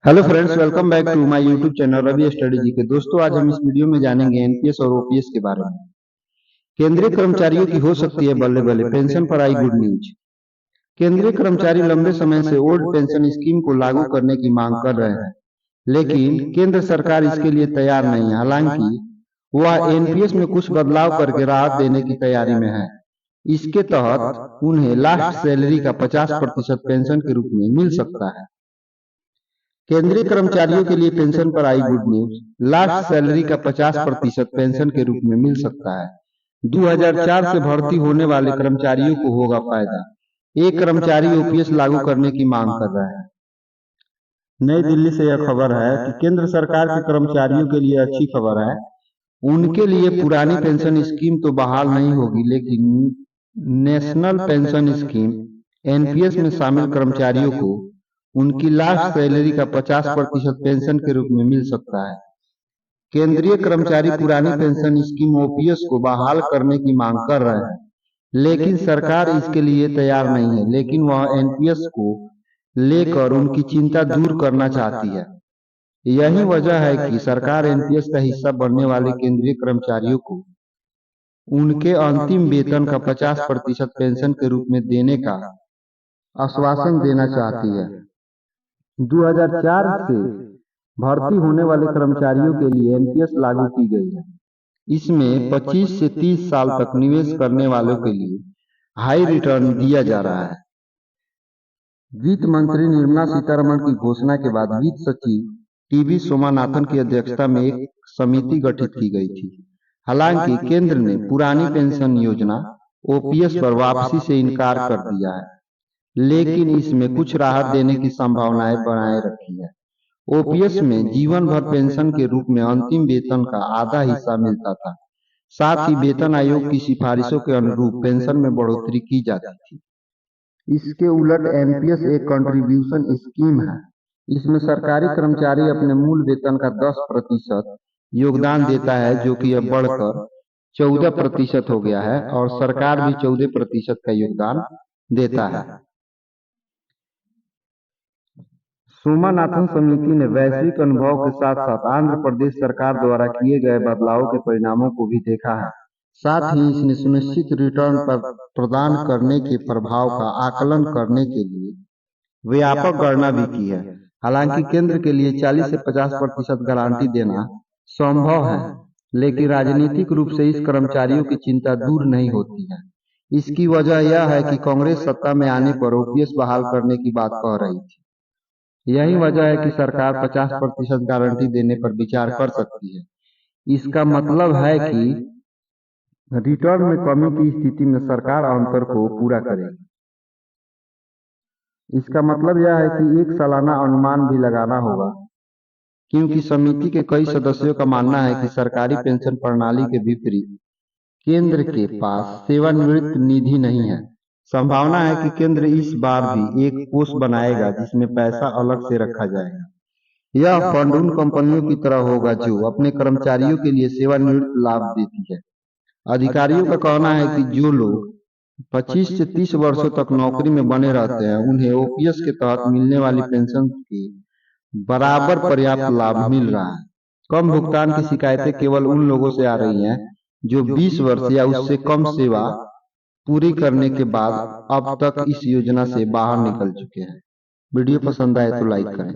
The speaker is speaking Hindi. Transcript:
Hello friends, welcome back to my YouTube channel Ravi study G K. दोस्तों, आज हम इस वीडियो में जानेंगे एनपीएस और ओपीएस के बारे में। केंद्रीय कर्मचारियों की हो सकती है बल्ले बल्ले, पेंशन पर आई गुड न्यूज। केंद्रीय कर्मचारी लंबे समय से ओल्ड पेंशन स्कीम को लागू करने की मांग कर रहे हैं, लेकिन केंद्र सरकार इसके लिए तैयार नहीं है। हालांकि वह एनपीएस में कुछ बदलाव करके राहत देने की तैयारी में है। इसके तहत उन्हें लास्ट सैलरी का 50% पेंशन के रूप में मिल सकता है। केंद्रीय कर्मचारियों के लिए पेंशन पर आई गुड न्यूज। लास्ट सैलरी का 50% पेंशन के रूप में मिल सकता है। 2004 से भर्ती होने वाले कर्मचारियों को होगा फायदा। एक कर्मचारी ओपीएस लागू करने की मांग कर रहा है। नई दिल्ली से यह खबर है कि केंद्र सरकार के कर्मचारियों के लिए अच्छी खबर है। उनके लिए पुरानी पेंशन स्कीम तो बहाल नहीं होगी, लेकिन नेशनल पेंशन स्कीम एनपीएस में शामिल कर्मचारियों को उनकी लास्ट सैलरी का 50% पेंशन के रूप में मिल सकता है। केंद्रीय कर्मचारी पुरानी पेंशन स्कीम ओपीएस को बहाल करने की मांग कर रहे हैं, लेकिन सरकार इसके लिए तैयार नहीं है। लेकिन वह एनपीएस को लेकर उनकी चिंता दूर करना चाहती है। यही वजह है कि सरकार एनपीएस का हिस्सा बनने वाले केंद्रीय कर्मचारियों को उनके अंतिम वेतन का 50% पेंशन के रूप में देने का आश्वासन देना चाहती है। 2004 से भर्ती होने वाले कर्मचारियों के लिए एनपीएस लागू की गई है। इसमें 25 से 30 साल तक निवेश करने वालों के लिए हाई रिटर्न दिया जा रहा है। वित्त मंत्री निर्मला सीतारमण की घोषणा के बाद वित्त सचिव टीवी सोमनाथन की अध्यक्षता में एक समिति गठित की गई थी। हालांकि केंद्र ने पुरानी पेंशन योजना ओपीएस पर वापसी से इनकार कर दिया है, लेकिन इसमें कुछ राहत देने की संभावनाएं बनाए रखी है। ओपीएस में जीवन भर पेंशन के रूप में अंतिम वेतन का आधा हिस्सा मिलता था। साथ ही वेतन आयोग की सिफारिशों के अनुरूप पेंशन में बढ़ोतरी की जाती थी। इसके उलट एनपीएस एक कंट्रीब्यूशन स्कीम है। इसमें सरकारी कर्मचारी अपने मूल वेतन का 10% योगदान देता है, जो कि अब बढ़कर 14% हो गया है, और सरकार भी 14% का योगदान देता है। सोमनाथन समिति ने वैश्विक अनुभव के साथ साथ आंध्र प्रदेश सरकार द्वारा किए गए बदलावों के परिणामों को भी देखा है। साथ ही इसने सुनिश्चित रिटर्न पर प्रदान करने के प्रभाव का आकलन करने के लिए व्यापक गणना भी की है। हालांकि केंद्र के लिए 40 से 50% गारंटी देना संभव है, लेकिन राजनीतिक रूप से इस कर्मचारियों की चिंता दूर नहीं होती है। इसकी वजह यह है कि कांग्रेस सत्ता में आने पर ओपीएस बहाल करने की बात कह रही थी। यही वजह है कि सरकार 50% गारंटी देने पर विचार कर सकती है। इसका मतलब है कि रिटर्न में कमी की स्थिति में सरकार अंतर को पूरा करेगी। इसका मतलब यह है कि एक सालाना अनुमान भी लगाना होगा, क्योंकि समिति के कई सदस्यों का मानना है कि सरकारी पेंशन प्रणाली के विपरीत केंद्र के पास सेवानिवृत्त निधि नहीं है। संभावना है कि केंद्र इस बार भी एक कोष बनाएगा जिसमें पैसा अलग से रखा जाएगा। यह फंड उन कंपनियों की तरह होगा जो अपने कर्मचारियों के लिए सेवानिवृत्त लाभ देती है। अधिकारियों का कहना है कि जो लोग 25 से 30 वर्षों तक नौकरी में बने रहते हैं, उन्हें ओपीएस के तहत मिलने वाली पेंशन के बराबर पर्याप्त लाभ मिल रहा है। कम भुगतान की शिकायतें केवल उन लोगों से आ रही हैं जो 20 वर्ष या उससे कम सेवा पूरी करने के बाद अब तक इस योजना से बाहर निकल चुके हैं। वीडियो पसंद आए तो लाइक करें।